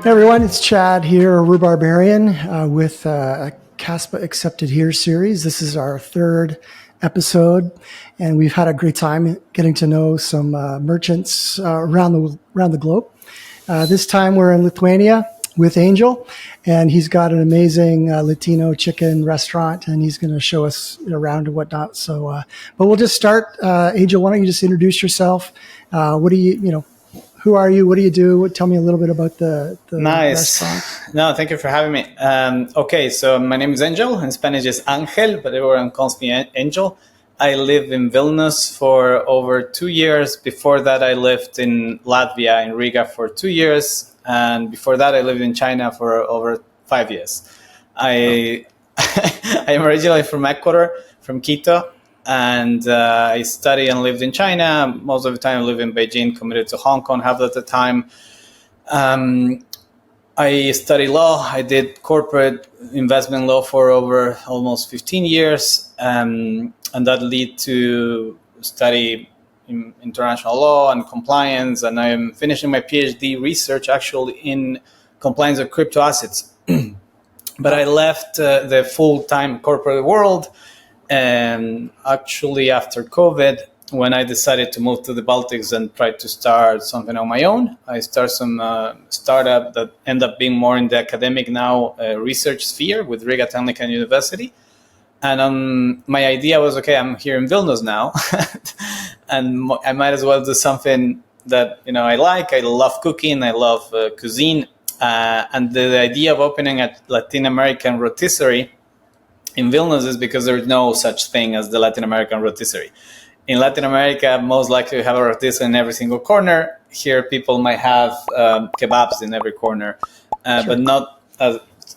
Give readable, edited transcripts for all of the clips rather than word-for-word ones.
Hey everyone, it's Chad here, Rhubarbarian, with a Caspa Accepted Here series. This is our third episode, and we've had a great time getting to know some merchants around the globe. This time we're in Lithuania with Angel, and he's got an amazing Latino chicken restaurant, and he's going to show us around and whatnot. So, but we'll just start. Angel, why don't you just introduce yourself? What do you who are you? What do you do? Tell me a little bit about the Nice. restaurant. No, thank you for having me. Okay, so my name is Angel. In Spanish is Angel, but everyone calls me Angel. I live in Vilnius for over 2 years. Before that, I lived in Latvia, in Riga, for 2 years. And before that, I lived in China for over 5 years. I am originally from Ecuador, from Quito. And I studied and lived in China. Most of the time I lived in Beijing, committed to Hong Kong half of the time. I studied law. I did corporate investment law for over almost 15 years. And that led to study in international law and compliance. And I'm finishing my PhD research actually in compliance of crypto assets. But I left the full-time corporate world. And actually, after COVID, when I decided to move to the Baltics and try to start something on my own, I started some startup that ended up being more in the academic now research sphere with Riga Technical University. And my idea was, okay, I'm here in Vilnius now, and I might as well do something that I like. I love cooking. I love cuisine. And the idea of opening a Latin American rotisserie in Vilnius is because there's no such thing as the Latin American rotisserie. In Latin America, most likely you have a rotisserie in every single corner. Here, people might have kebabs in every corner, sure, but not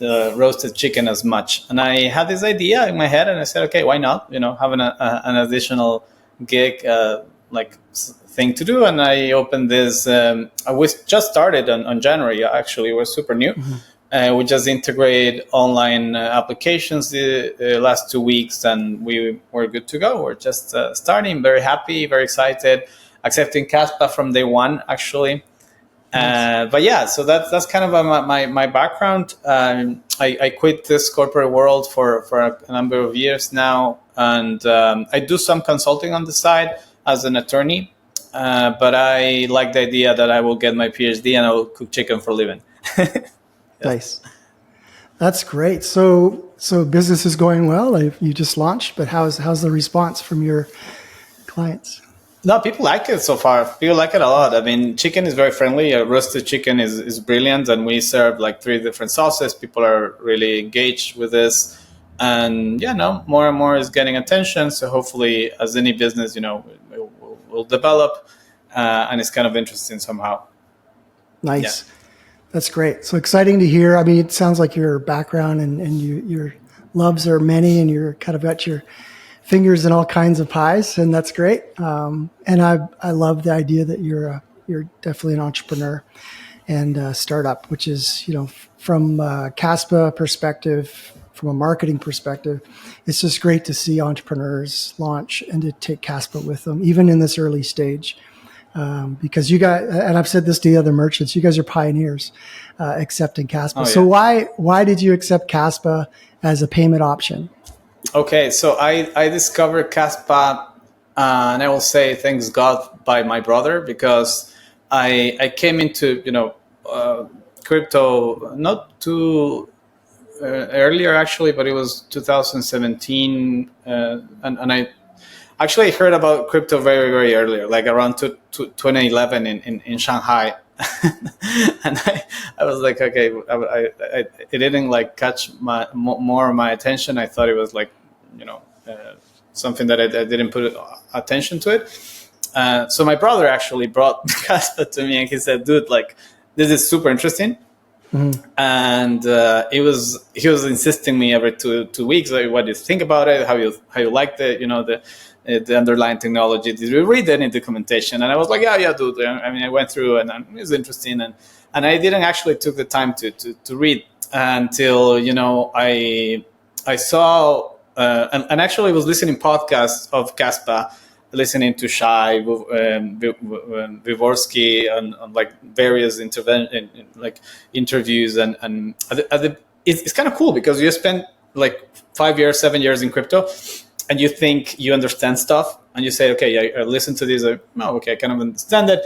roasted chicken as much. And I had this idea in my head, and I said, okay, why not? Having an additional gig thing to do. And I opened this. We just started on January. Actually, we're super new. Mm-hmm. We just integrated online applications the last 2 weeks, and we were good to go. We're just starting, very happy, very excited, accepting Caspa from day one, actually. Nice. But yeah, so that's kind of my background. I quit this corporate world for a number of years now, and I do some consulting on the side as an attorney, but I like the idea that I will get my PhD and I will cook chicken for a living. Nice. That's great. So business is going well. You just launched, but how's the response from your clients? No, people like it so far. People like it a lot. I mean, chicken is very friendly. Roasted chicken is brilliant, and we serve 3 different sauces. People are really engaged with this, and more and more is getting attention. So hopefully, as any business, will develop, and it's kind of interesting somehow. Nice. Yeah. That's great. So exciting to hear. I mean, it sounds like your background and your loves are many, and you're kind of got your fingers in all kinds of pies, and that's great. And I love the idea that you're definitely an entrepreneur and a startup, which is from a Caspa perspective, from a marketing perspective, it's just great to see entrepreneurs launch and to take Caspa with them, even in this early stage. Because you guys, and I've said this to the other merchants, you guys are pioneers accepting Caspa. Oh, yeah. So why did you accept Caspa as a payment option? Okay, so I discovered Caspa, and I will say thanks God by my brother, because I came into crypto not too earlier actually, but it was 2017, and I actually heard about crypto very, very earlier, like around 2011 in Shanghai. And I was like, okay, it didn't catch more of my attention. I thought it was something that I didn't put attention to it. So my brother actually brought Caspa to me, and he said, dude, this is super interesting. Mm-hmm. And he was insisting me every two weeks, what do you think about it? How you like the underlying technology? Did you read any documentation? And I was like, yeah, dude. I mean, I went through, and it was interesting, and I didn't actually took the time to read until I saw and actually was listening podcasts of Kaspa listening to Shai, Vygorsky, on like various interviews, and it's kind of cool because you spend like 5 years, 7 years in crypto, and you think you understand stuff, and you say, okay, I listen to this, okay, I kind of understand it.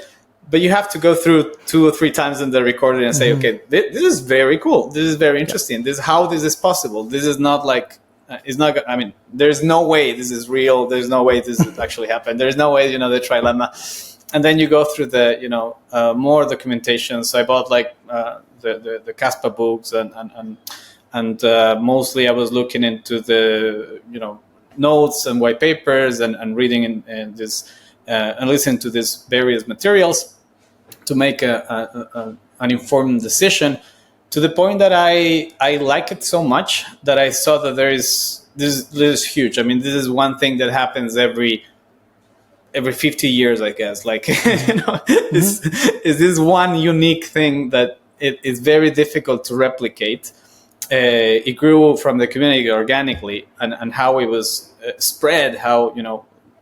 But you have to go through 2 or 3 times in the recording and say, okay, this is very cool. This is very interesting. This is how this is possible. This is not like, it's not, I mean, there's no way this is real. There's no way this actually happened. There's no way, the trilemma. And then you go through the, more documentation. So I bought like the Caspa books and mostly I was looking into the, notes and white papers and reading in this, and listening to these various materials to make an informed decision, to the point that I like it so much that I saw that this is huge. I mean, this is one thing that happens every 50 years, I guess. Like, is this one unique thing that it is very difficult to replicate. It grew from the community organically, and how it was spread, how,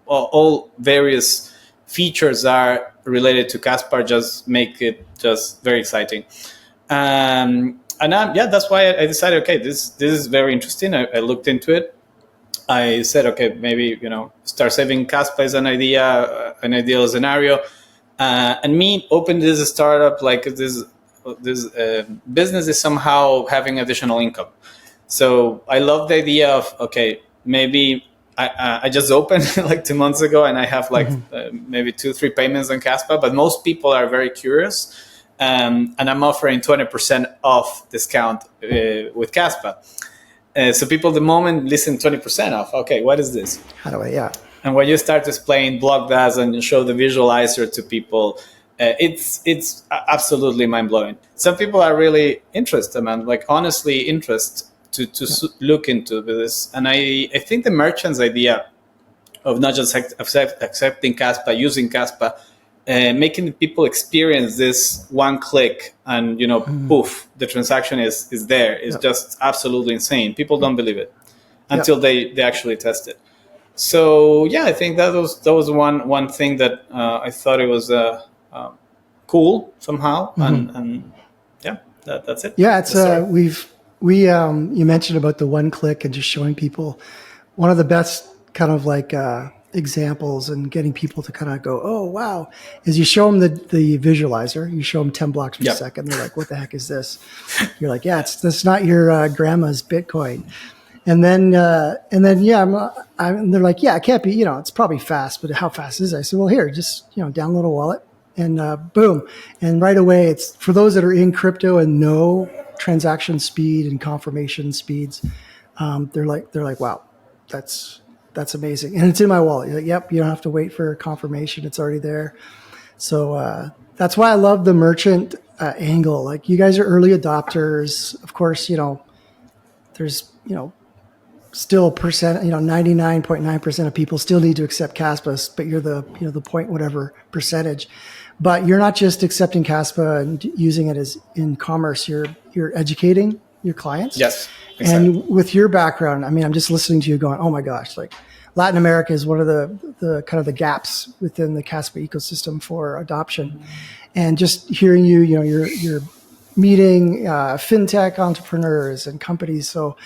all various features are related to Caspa just make it just very exciting. That's why I decided, okay, this is very interesting. I looked into it. I said, okay, maybe, start saving Caspa is an ideal scenario. And me open this startup, like this business is somehow having additional income. So I love the idea of, okay, maybe I just opened like 2 months ago, and I have like maybe 2-3 payments on Caspa, but most people are very curious. And I'm offering 20% off discount with Caspa. So people, the moment listen 20% off, okay, what is this? How do I, yeah. And when you start displaying block DAS and you show the visualizer to people, it's absolutely mind-blowing. Some people are really interested, man, like honestly interested to look into this. And I think the merchant's idea of not just accepting Caspa, using Caspa, making people experience this one click and, poof, the transaction is there. It's just absolutely insane. People don't believe it until they actually test it. So yeah, I think that was one thing that I thought it was cool somehow, and that's it. Yeah, it's you mentioned about the one click and just showing people one of the best kind of like examples and getting people to kind of go, oh wow, is you show them the visualizer, you show them 10 blocks per second, they're like, what the heck is this? You're like, yeah, that's not your grandma's Bitcoin. And then they're like, yeah, it can't be, it's probably fast, but how fast is it? I said, well, here, just, download a wallet and boom. And right away, it's for those that are in crypto and know transaction speed and confirmation speeds. They're like, wow, that's amazing. And it's in my wallet. You're like, yep, you don't have to wait for confirmation. It's already there. So that's why I love the merchant angle. Like, you guys are early adopters. Of course, there's, still 99.9% of people still need to accept Caspa, but you're the point whatever percentage. But you're not just accepting Caspa and using it as in commerce. You're educating your clients. Yes, exactly. And with your background, I mean, I'm just listening to you going, oh my gosh, like Latin America is one of the kind of the gaps within the Caspa ecosystem for adoption. And just hearing you're meeting fintech entrepreneurs and companies. So,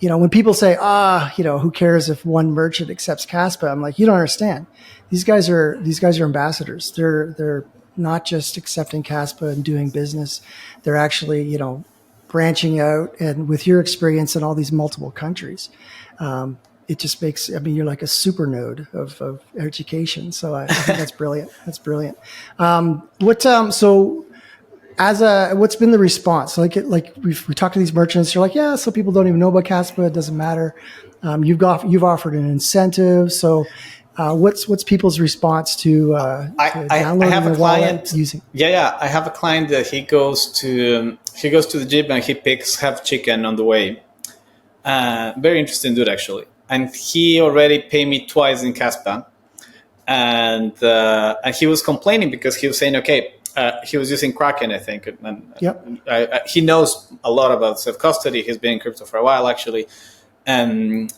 when people say, who cares if one merchant accepts Caspa? I'm like, you don't understand. These guys are ambassadors. They're not just accepting Caspa and doing business. They're actually, branching out. And with your experience in all these multiple countries, it just makes, you're like a super node of education. So I think that's brilliant. That's brilliant. What's been the response? Like we talked to these merchants. You're like, yeah, some people don't even know about Caspa. It doesn't matter. You've offered an incentive. So, what's people's response to downloading I have a client using? Yeah. I have a client that he goes to the gym and he picks half chicken on the way. Very interesting dude, actually. And he already paid me twice in Caspa, and he was complaining because he was saying, okay. He was using Kraken, I think. And he knows a lot about self-custody. He's been in crypto for a while, actually. And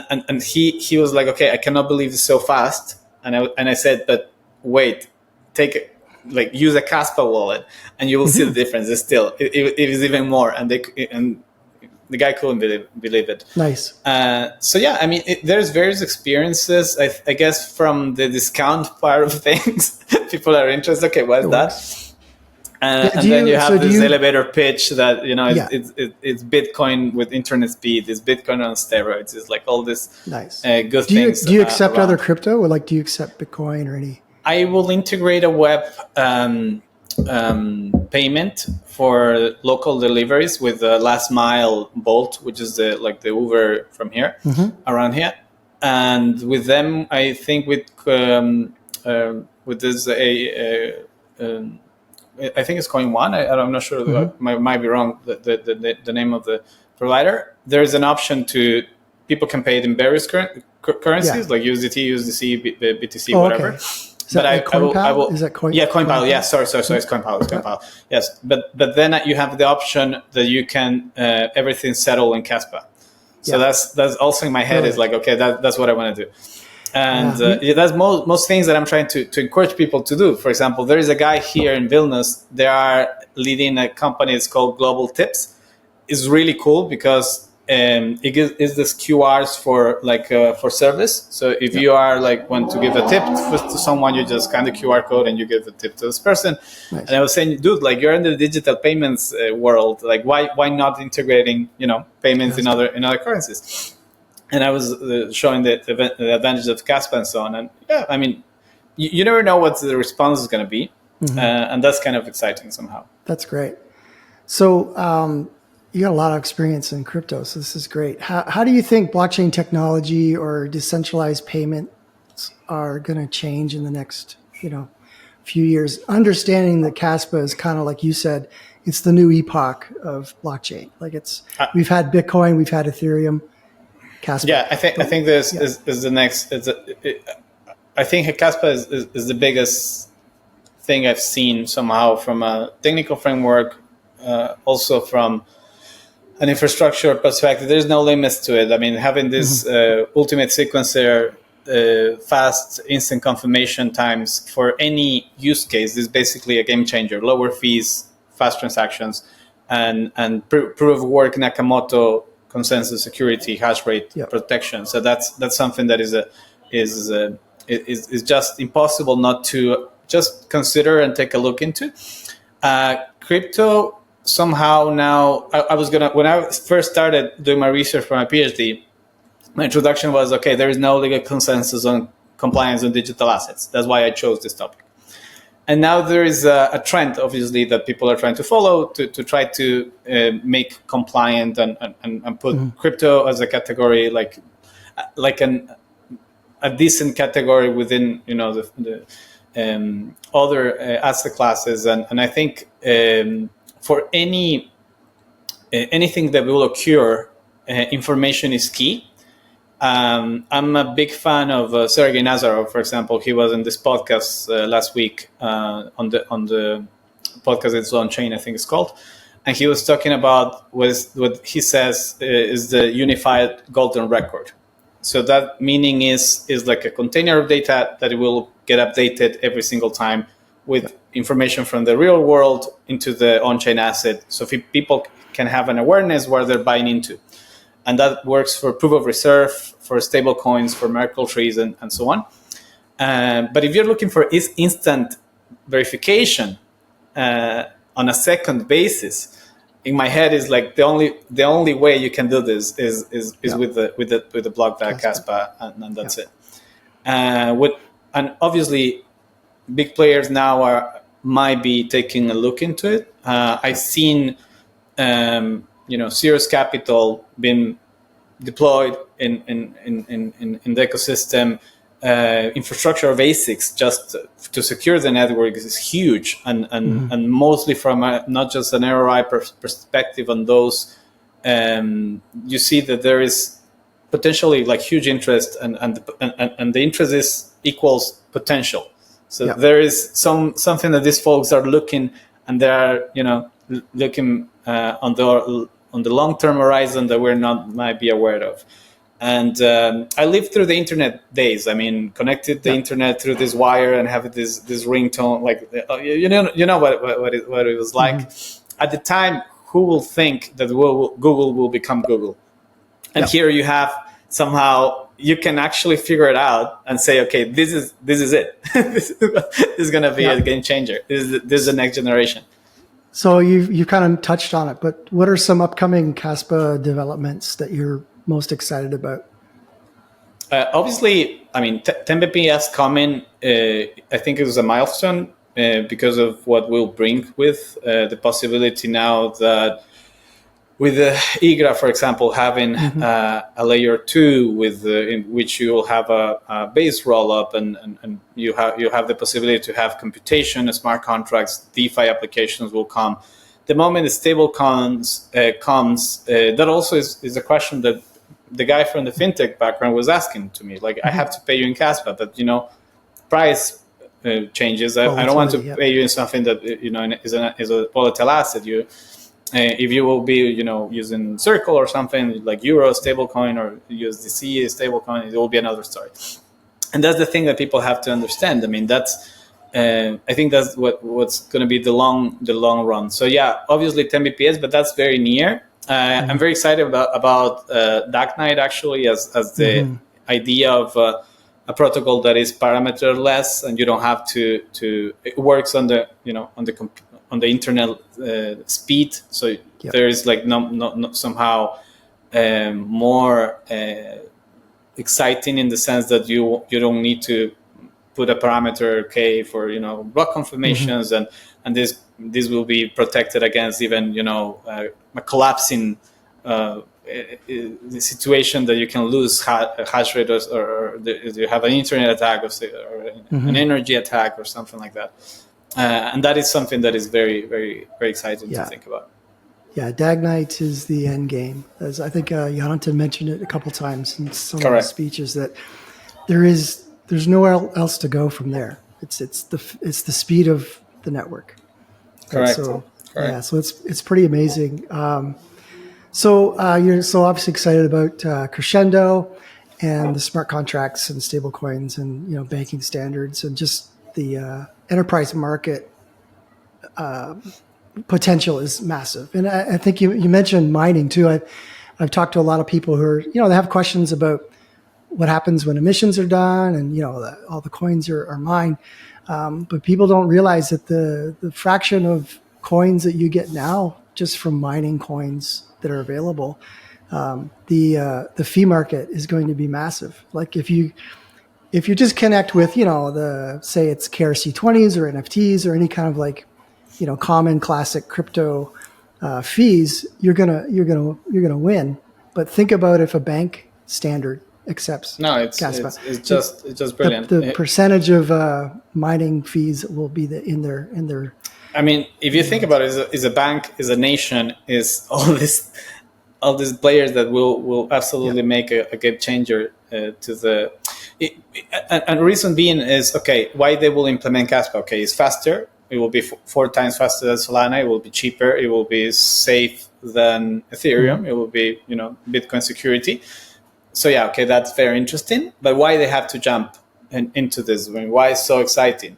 and he was like, okay, I cannot believe it's so fast. And I said, but wait, use a Caspa wallet, and you will see the difference. It's still it is even more, and the guy couldn't believe it. Nice. So yeah, I mean, there's various experiences. I guess from the discount part of things, people are interested. Okay, what's that? And then you have this elevator pitch that it's Bitcoin with internet speed. It's Bitcoin on steroids. It's like all this good things. Do you accept other crypto, or do you accept Bitcoin or any? I will integrate a web payment for local deliveries with the last mile Bolt, which is the Uber from here, around here. And with them, I think with this I think it's Coin One. I'm not sure. Might be wrong. The name of the provider. There is an option to people can pay it in various currencies like USDT, USDC, BTC, whatever. Okay. Is that CoinPal? Is that Coin? Yeah, CoinPal. Yeah, sorry. It's CoinPal. It's CoinPal. Yes, but then you have the option that you can everything settle in Caspa. So that's also in my head. Is like, okay, that's what I want to do. And that's most things that I'm trying to encourage people to do. For example, there is a guy here in Vilnius. They are leading a company. It's called Global Tips. It's really cool because it gives this QRs for service. So if you are want to give a tip to someone, you just scan the QR code and you give a tip to this person. Nice. And I was saying, dude, you're in the digital payments world. Why not integrating payments in other currencies? And I was showing the advantage of Caspa and so on. And yeah, I mean, you never know what the response is going to be. And that's kind of exciting somehow. That's great. So you got a lot of experience in crypto, so this is great. How do you think blockchain technology or decentralized payments are going to change in the next few years? Understanding that Caspa is kind of like you said, it's the new epoch of blockchain. We've had Bitcoin, we've had Ethereum. Caspa. Yeah, I think this is the next. I think Caspa is the biggest thing I've seen somehow from a technical framework, also from an infrastructure perspective. There's no limits to it. I mean, having this ultimate sequencer, fast instant confirmation times for any use case is basically a game changer. Lower fees, fast transactions, and proof of work Nakamoto consensus security, hash rate protection. So that's something that is just impossible not to just consider and take a look into. Crypto somehow now, when I first started doing my research for my PhD, my introduction was, okay, there is no legal consensus on compliance on digital assets. That's why I chose this topic. And now there is a trend, obviously, that people are trying to follow to try to make compliant and put crypto as a category, like a decent category within the other asset classes. And I think for anything that will occur, information is key. I'm a big fan of Sergey Nazarov, for example. He was in this podcast last week on the podcast it's on chain, I think it's called. And he was talking about what he says is the unified golden record. So that meaning is like a container of data that it will get updated every single time with information from the real world into the on-chain asset. So people can have an awareness where they're buying into. And that works for proof of reserve, for stable coins, for Merkle trees, and so on. But if you're looking for instant verification on a second basis, in my head is like the only way you can do this is with the block that Caspa, and that's it. And obviously, big players now might be taking a look into it. I've seen serious capital being deployed in the ecosystem. Infrastructure of ASICs just to secure the network is huge, and mostly from not just an ROI perspective on those. You see that there is potentially like huge interest, and the interest equals potential. So there is something that these folks are looking, and they are looking on the long-term horizon that might be aware of. And I lived through the internet days. I mean, connected the internet through this wire and have this ringtone, like you know what it was like. At the time. Who will think that Google will become Google? And here you have somehow you can actually figure it out and say, okay, this is it. This is going to be a game changer. This is the next generation. So you kind of touched on it, but what are some upcoming Caspa developments that you're most excited about? Obviously, I mean, 10 bps coming. I think it was a milestone. Because of what we'll bring with the possibility now that with the IGRA, for example, having a layer 2 in which you will have a base rollup and you have the possibility to have computation, smart contracts, DeFi applications will come. The moment the stable comes, that also is a question that the guy from the fintech background was asking to me. Like, I have to pay you in Caspa, but price changes. I don't want to pay you in something that is a volatile asset. If you will be using Circle or something like Euro stablecoin or USDC stablecoin, it will be another story. And that's the thing that people have to understand. I mean, I think that's what's going to be the long run. So yeah, obviously 10 bps, but that's very near. I'm very excited about Dark Knight actually as the idea of a protocol that is parameterless, and you don't have to. It works on the internet speed, so there is like no somehow more exciting in the sense that you don't need to put a parameter K for block confirmations, and this will be protected against even a collapsing. The situation that you can lose hash rate or you have an internet attack or an energy attack or something like that, and that is something that is very very very exciting to think about. Yeah, Dag Knight is the end game, as I think Jonathan mentioned it a couple times in some of his speeches, that there's nowhere else to go from there. It's the speed of the network. Correct. Correct. So it's pretty amazing. So you're so obviously excited about Crescendo and the smart contracts and stablecoins and banking standards and just the enterprise market potential is massive. And I think you mentioned mining too. I've talked to a lot of people who are they have questions about what happens when emissions are done and all the coins are mined, but people don't realize that the fraction of coins that you get now just from mining coins that are available, the fee market is going to be massive. Like if you just connect with say it's KRC20s or NFTs or any kind of like common classic crypto fees, you're gonna win. But think about if a bank standard accepts Caspa. It's just brilliant. The percentage of mining fees will be in their. I mean, if you think about it, is a bank, is a nation, is all these players that will absolutely make a game changer to the. And the reason being is why they will implement Caspa. Okay, it's faster. It will be 4 times faster than Solana. It will be cheaper. It will be safe than Ethereum. It will be Bitcoin security. So yeah, that's very interesting. But why they have to jump into this? Why it's so exciting?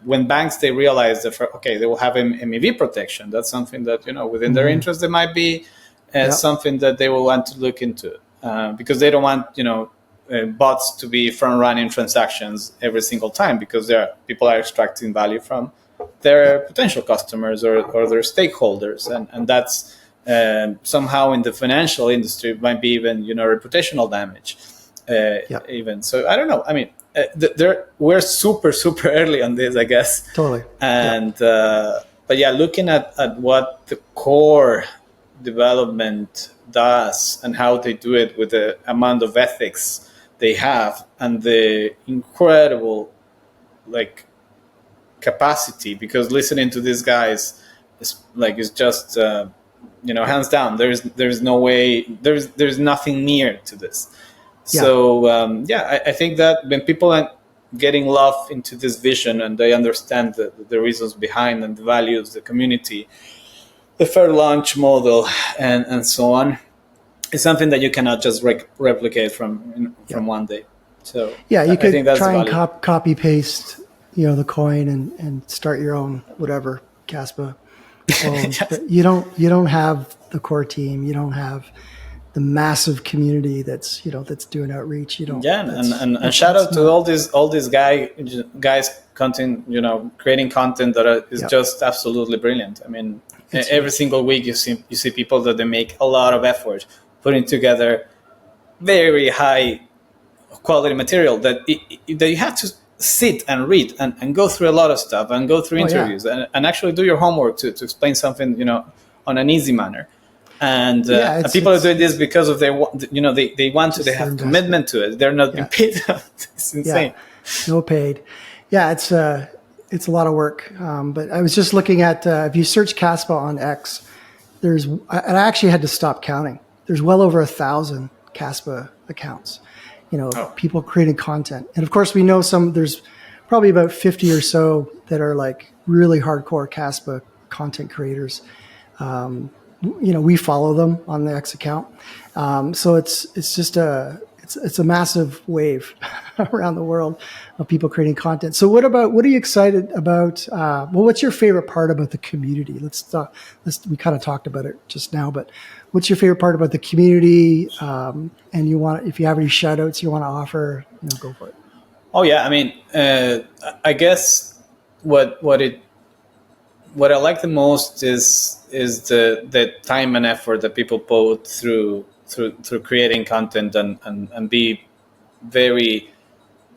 When banks they realize that they will have MEV protection. That's something that within their interest there might be something that they will want to look into because they don't want bots to be front running transactions every single time because people are extracting value from their potential customers or their stakeholders, and that's somehow in the financial industry might be even reputational damage. Even so, I don't know. I mean. We're super early on this, I guess. Totally. And but yeah, looking at what the core development does and how they do it with the amount of ethics they have and the incredible capacity, because listening to these guys is just hands down. There's no way. There's nothing near to this. So I think that when people are getting love into this vision and they understand the reasons behind and the values, the community, the fair launch model, and so on, it's something that you cannot just replicate from one day. So yeah, you I could think that's try and value. copy paste, the coin and start your own whatever Caspa owns. Yes. But you don't have the core team. You don't have the massive community that's doing outreach. You don't. Yeah, and shout out to all these guys content, creating content that is just absolutely brilliant. I mean, every single week you see people that they make a lot of effort putting together very high quality material that you have to sit and read and go through a lot of stuff and go through interviews and actually do your homework to explain something on an easy manner. And people are doing this because of they have commitment to it. They're not being paid. It's insane. No paid. Yeah, it's a lot of work. But I was just looking at if you search Caspa on X, I actually had to stop counting. There's well over 1,000 Caspa accounts. People creating content, and of course we know there's probably about 50 or so that are like really hardcore Caspa content creators. We follow them on the X account. So it's just it's a massive wave around the world of people creating content. So what are you excited about? What's your favorite part about the community? We kind of talked about it just now, but what's your favorite part about the community? And if you have any shout outs you want to offer, go for it. Oh yeah. I mean, I guess what I like the most is the time and effort that people put through creating content and be very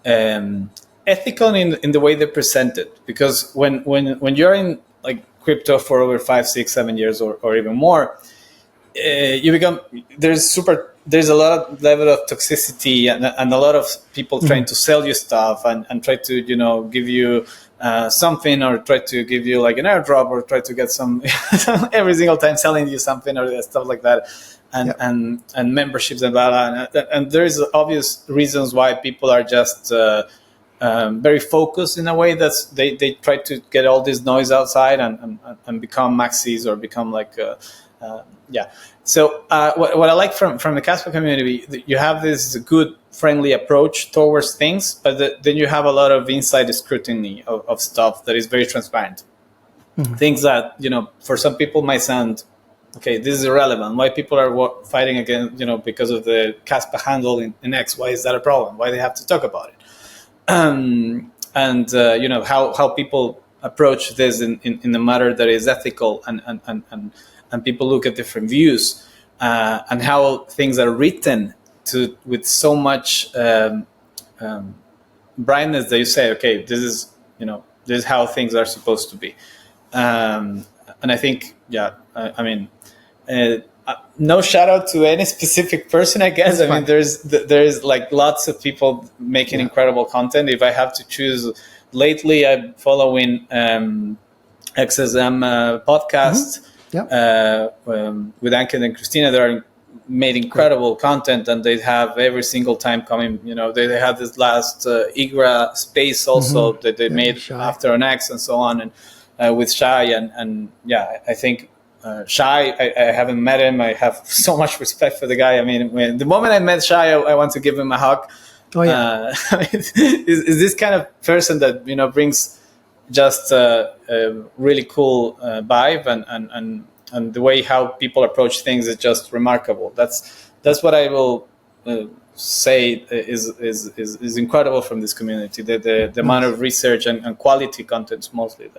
ethical in the way they present it. Because when you're in like crypto for over 5, 6, 7 years or even more, you become there's a lot of level of toxicity and a lot of people trying to sell you stuff and try to give you something or try to give you like an airdrop or try to get some every single time selling you something or stuff like that and memberships and blah, blah. And there's obvious reasons why people are just very focused in a way that they try to get all this noise outside and become maxis or become like So what I like from the Caspa community, you have this good, friendly approach towards things, but then you have a lot of inside scrutiny of stuff that is very transparent. Mm-hmm. Things that, for some people might sound, okay, this is irrelevant. Why people are fighting again, because of the Caspa handle in X, why is that a problem? Why they have to talk about it? How people approach this in a matter that is ethical and people look at different views and how things are written with so much brightness that you say, okay, this is how things are supposed to be. And I think, no shout out to any specific person, I guess. I mean, there's like lots of people making incredible content. If I have to choose, lately I'm following XSM podcast. Mm-hmm. With Ankit and Christina, they made incredible content, and they have every single time coming. They have this last IGRA space also that they made after an X and so on, and with Shai and I think Shai. I haven't met him. I have so much respect for the guy. I mean, the moment I met Shai, I want to give him a hug. Oh yeah, is this kind of person that brings just a really cool vibe and the way how people approach things is just remarkable. That's what I will say is incredible from this community. The amount of research and quality content mostly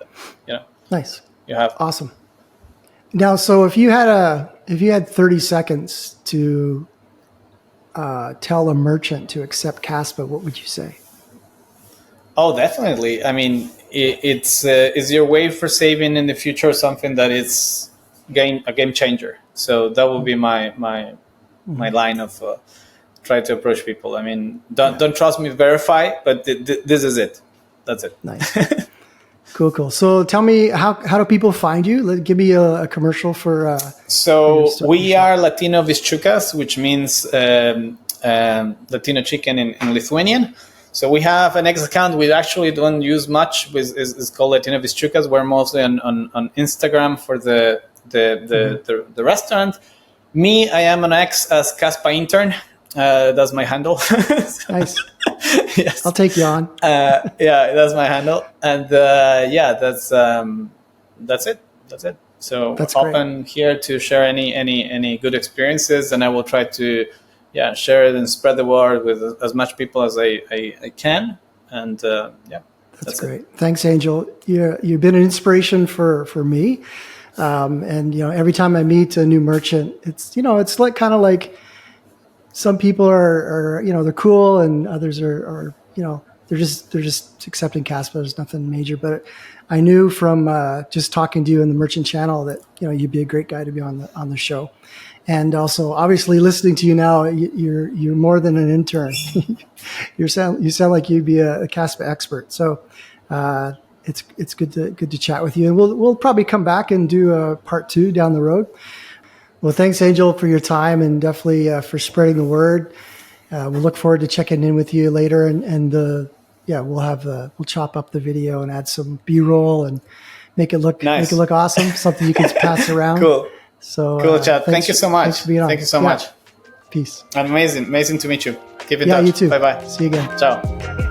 that nice you have. Awesome. Now, so if you had 30 seconds to tell a merchant to accept Caspa, what would you say? Oh, definitely. I mean, is your way for saving in the future something that is a game changer? So that would be my line of try to approach people. I mean, don't trust me, verify, but this is it. That's it. Nice. Cool. So tell me, how do people find you? Give me a commercial for. So we are Latino Viščiukas, which means Latino chicken in Lithuanian. So we have an X account we actually don't use much. It's called Latino Viščiukas. We're mostly on Instagram for the restaurant, Me, I am an ex as Caspa intern. That's my handle. Nice. Yes. I'll take you on. Yeah, that's my handle, and that's it. That's it. So That's open here to share any good experiences, and I will try to share it and spread the word with as much people as I can. And That's great. Thanks, Angel. You've been an inspiration for me. And every time I meet a new merchant, it's like kind of like some people are they're cool, and others are they're just accepting Caspa. There's nothing major, but I knew from just talking to you in the merchant channel that you'd be a great guy to be on the show. And also, obviously, listening to you now, you're more than an intern. you sound like you'd be a Caspa expert. So it's good to chat with you, and we'll probably come back and do a part 2 down the road. Well, thanks, Angel, for your time, and definitely for spreading the word. We'll look forward to checking in with you later, and we'll chop up the video and add some B-roll and make it look awesome. Something you can pass around. Cool. So cool, Chad. Thank you so much. Thanks for being on. Thank you so much. Peace. Amazing to meet you. Keep in touch. You too. Bye. See you again. Ciao.